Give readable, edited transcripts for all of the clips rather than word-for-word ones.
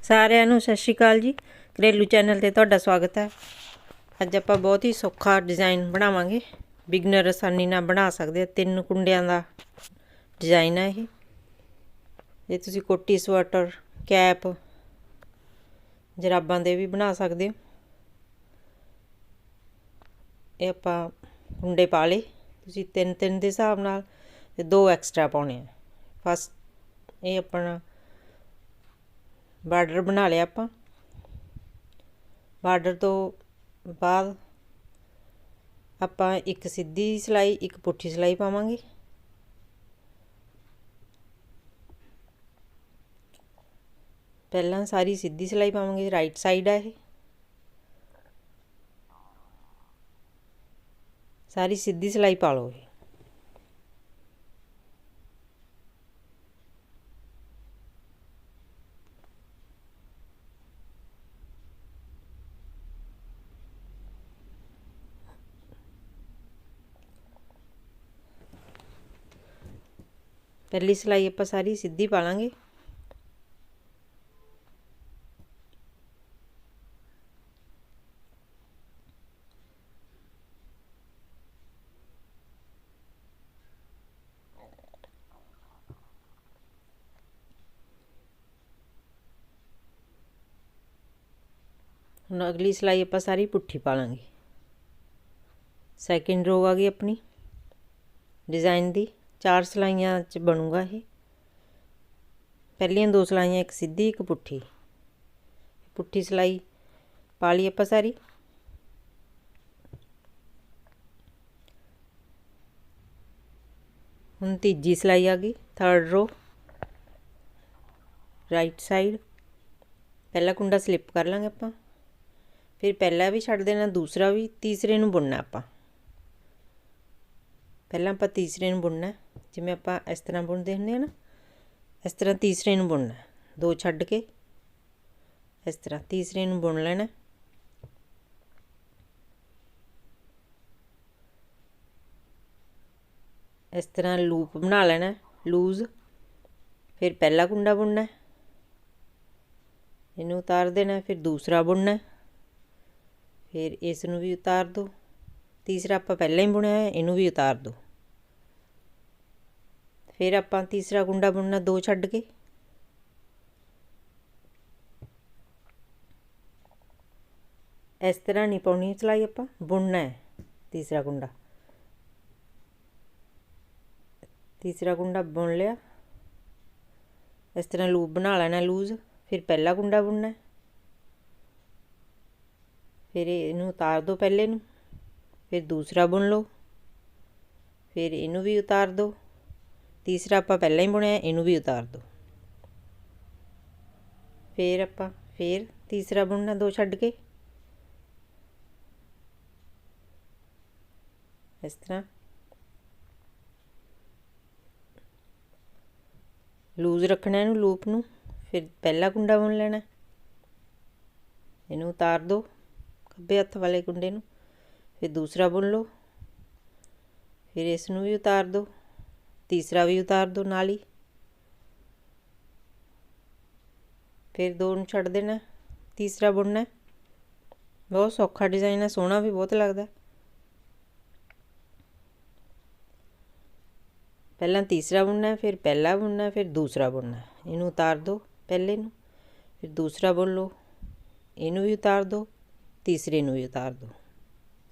ਸਾਰਿਆਂ ਨੂੰ ਸਤਿ ਸ਼੍ਰੀ ਅਕਾਲ ਜੀ। ਘਰੇਲੂ ਚੈਨਲ ਤੇ ਤੁਹਾਡਾ ਸਵਾਗਤ ਹੈ। ਅੱਜ ਆਪਾਂ ਬਹੁਤ ਹੀ ਸੌਖਾ ਡਿਜ਼ਾਈਨ ਬਣਾਵਾਂਗੇ। ਬਿਗਨਰ ਆਸਾਨੀ ਨਾਲ ਬਣਾ ਸਕਦੇ ਆ। 3 ਕੁੰਡਿਆਂ ਦਾ ਡਿਜ਼ਾਈਨ ਹੈ ਇਹ ਤੁਸੀਂ ਕੋਟੀ ਸਵੈਟਰ ਕੈਪ ਜਰਾਬਾਂ ਦੇ ਵੀ ਬਣਾ ਸਕਦੇ ਹੋ। ਇਹ ਆਪਾਂ ਕੁੰਡੇ ਪਾ ਲਏ ਤੁਸੀਂ 3 ਦੇ ਹਿਸਾਬ ਨਾਲ ਤੇ 2 ਐਕਸਟਰਾ ਪਾਉਣੇ ਆ। ਫਸਟ ਇਹ ਆਪਣਾ ਬਾਰਡਰ बना लिया आप। बार्डर तो बाद आप एक सीधी सिलाई एक पुठी सिलाई पावांगे। पहला सारी सीधी सिलाई पावांगे। राइट साइड है ये सारी सीधी सिलाई पा लो। पहली सिलाई आप सारी सीधी पा लेंगे। हुण अगली सिलाई आप सारी पुठी पा लेंगे। सैकेंड रो आ गई अपनी डिज़ाइन दी। 4 सिलाइयां च बनूगा ये। पहलियां 2 सिलाइयां एक सीधी एक पुठी। पुठी सिलाई पा ली आप सारी। हुण तीजी सिलाई आ गई थर्ड रो राइट साइड। पहला कुंडा स्लिप कर लांगे आप, फिर पहला भी छड्ड देना दूसरा भी तीसरे नूं बुनना आप। पहला आप तीसरे नूं बुनना जिवें आप इस तरह बुनते हुंदे ना, इस तरह तीसरे नूं बुनना। 2 छड्ड के इस तरह तीसरे नूं बुन लेना। इस तरह लूप बना लेना लूज। फिर पहला कुंडा बुनना, इनू उतार देना, फिर दूसरा बुनना, फिर इस नूं भी उतार दो। तीसरा आप पहले ही बुनिया है, इनू भी उतार दो। फिर आप तीसरा कुंडा बुनना 2 छड्ड के। इस तरह नहीं पाउनी सिलाई, आप बुनना है तीसरा कुंडा। तीसरा कुंडा बुन लिया, इस तरह लूप बना लेना लूज। फिर पहला कुंडा बुनना, फिर इनू उतार दो पहले नू, फिर दूसरा बुन लो, फिर इनू भी उतार दो। तीसरा आप पहले ही बुनिया, इनू भी उतार दो। फिर आप फिर तीसरा बुनना 2 छड्ड के इस तरह लूज रखना इनू लूप नू। फिर पहला कुंडा बुन लेना, इनू उतार दो खब्बे हत्थ वाले कुंडे नू, फिर दूसरा बुन लो, फिर इस नू भी उतार दो, तीसरा भी उतार दो नाल ही। फिर 2 नू छड्ड देना, तीसरा बुनना। बहुत सौखा डिज़ाइन है, सोहना भी बहुत लगदा। पहला तीसरा बुनना, फिर पहला बुनना, फिर दूसरा बुनना। इनू उतार दो पहले नू, फिर दूसरा बुन लो, इनू भी उतार दो, तीसरे नू भी उतार दो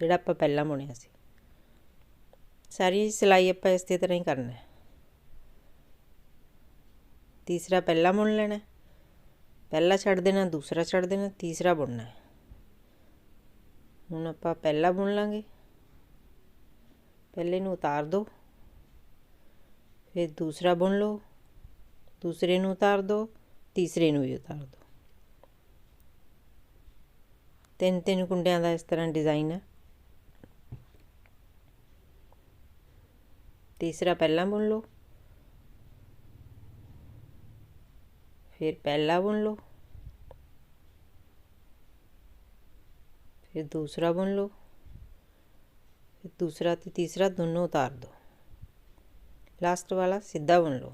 जिहड़ा आपां पहला बुनिया सी। सारी सिलाई आपां इस तरह ही करना है। तीसरा पहला बुन लेना, पहला छड्ड देना, दूसरा छड्ड देना, तीसरा बुनना है। हुण आपां पहला बुन लांगे, पहले नू उतार दो, फिर दूसरा बुन लो, दूसरे नू उतार दो, तीसरे नू भी उतार दो। 3 कुंडियां दा इस तरह डिज़ाइन है। तीसरा पहला बुन लो, फिर पहला बुन लो, फिर दूसरा बुन लो, फिर दूसरा ते तीसरा दोनों उतार दो। लास्ट वाला सीधा बुन लो।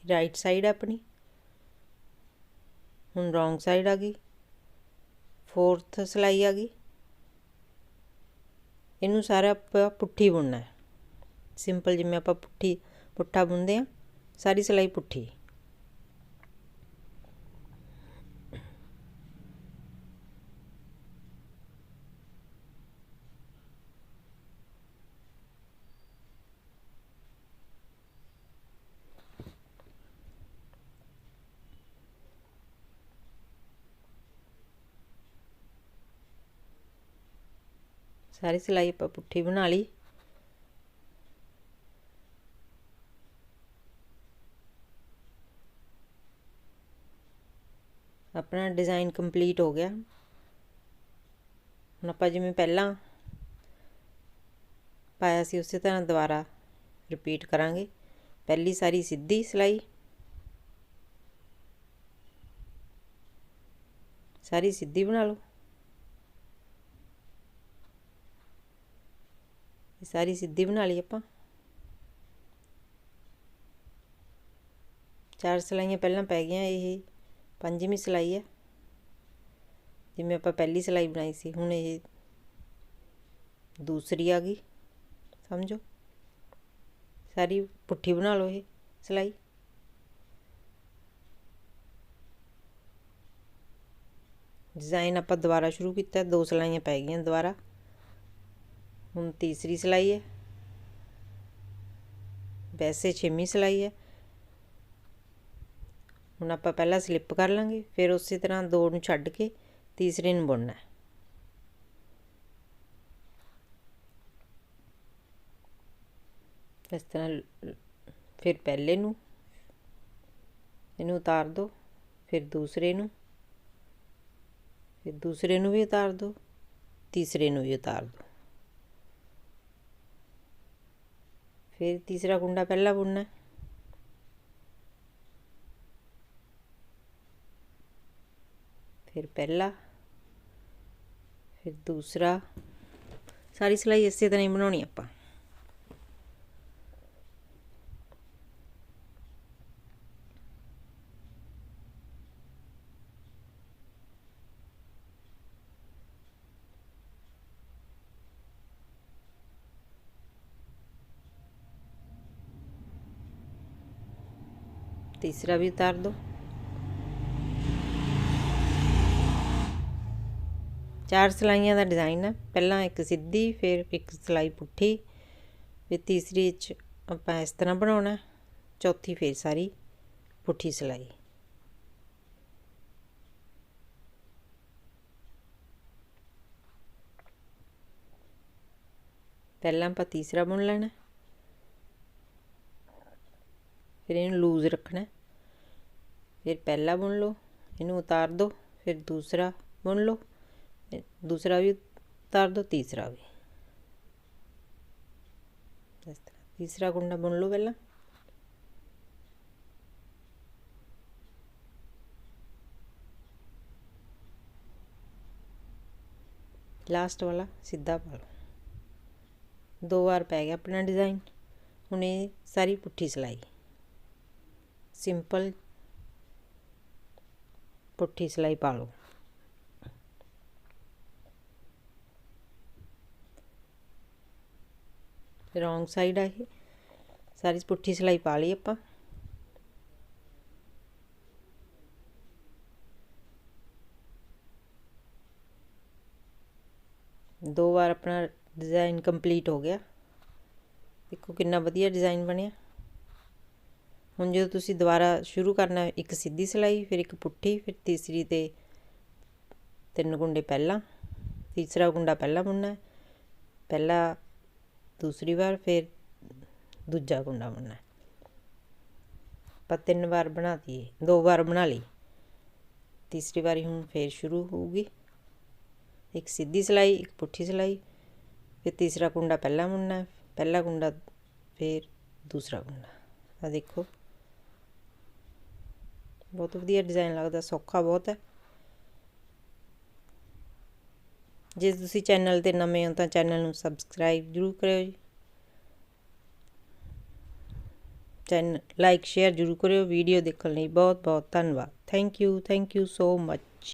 राइट साइड अपनी ਹੁਣ ਰੌਂਗ ਸਾਈਡ ਆ ਗਈ, 4th ਸਿਲਾਈ ਆ ਗਈ। ਇਹਨੂੰ ਸਾਰਾ ਆਪਾਂ ਪੁੱਠੀ ਬੁਣਨਾ ਹੈ, ਸਿੰਪਲ ਜਿਵੇਂ ਆਪਾਂ ਪੁੱਠਾ ਬੁਣਦੇ ਹਾਂ, ਸਾਰੀ ਸਿਲਾਈ ਪੁੱਠੀ। सारी सिलाई आप पुट्ठी बना ली। अपना डिज़ाइन कंप्लीट हो गया। हुण आपां जिवें पहलां पाया सी उस तरह दोबारा रिपीट करांगे। पहली सारी सीधी सिलाई, सारी सीधी बना लो, सारी सीधी बना ली आपां। 4 सिलाइयां पहलां पै गईयां, ये 5वीं सिलाई है। जिवें आपां पहली सिलाई बनाई सी, हुण ये दूसरी आ गई। समझो सारी पुट्ठी बना लो ये सिलाई। डिज़ाइन आपां दोबारा शुरू किया, 2 सिलाइयां पै गईयां दोबारा। हुण तीसरी सिलाई है, वैसे 6वीं सिलाई है। हुण आपां पहला स्लिप कर लांगे, फिर उस तरह 2 नूं छड्ड के तीसरे नूं बुनना है। इस तरह फिर पहले नूं इनू उतार दो, फिर दूसरे नूं, फिर दूसरे नूं भी उतार दो, तीसरे नूं भी उतार दो। फिर तीसरा कुंडा पहला बुनना है, फिर पहला, फिर दूसरा। सारी सिलाई इस तरह ही बनानी आपां। तीसरा भी उतार दो। 4 सिलाइयां का डिज़ाइन है। पहला एक सीधी, फिर एक सिलाई पुट्ठी, फिर तीसरी आपां इस तरह बनाना, चौथी फिर सारी पुट्ठी सिलाई। पहला आपां तीसरा बुन लेना, फिर इन्हूं लूज रखना, फिर पहला बुन लो, इन्हूं उतार दो, फिर दूसरा बुन लो, दूसरा भी उतार दो, तीसरा भी। इस तरह तीसरा कुंडा बुन लो पहला, लास्ट वाला सीधा पा लो। 2 बार पै गया अपना डिज़ाइन। हुण ये सारी पुट्ठी सिलाई, सिंपल पुट्ठी सिलाई पा लो। रॉन्ग साइड आ ये सारी पुट्ठी सिलाई पा ली आपां। दो बार अपना डिज़ाइन कंप्लीट हो गया। देखो कितना वधिया डिज़ाइन बनया। हुण जो तुसीं दोबारा शुरू करना, एक सीधी सिलाई, फिर एक पुट्ठी, फिर तीसरी ते 3 कुंडे पहला, तीसरा कुंडा पहला बुनना है, पहला दूसरी बार, फिर दूजा कुंडा बुनना है। पर 3 बार बना दिए, 2 बार बना ली, तीसरी बारी हुण फिर शुरू होगी। एक सीधी सिलाई, एक पुट्ठी सिलाई, फिर तीसरा कुंडा पहला बुनना है, पहला कुंडा फिर दूसरा कुंडा। देखो बहुत वधिया डिज़ाइन लगता, सौखा बहुत है। जे तुसीं चैनल ते नवें हो तो चैनल नूं सबसक्राइब जरूर करियो जी। चैनल लाइक शेयर जरूर करियो। वीडियो देखने लई बहुत बहुत धन्नवाद। Thank you so much.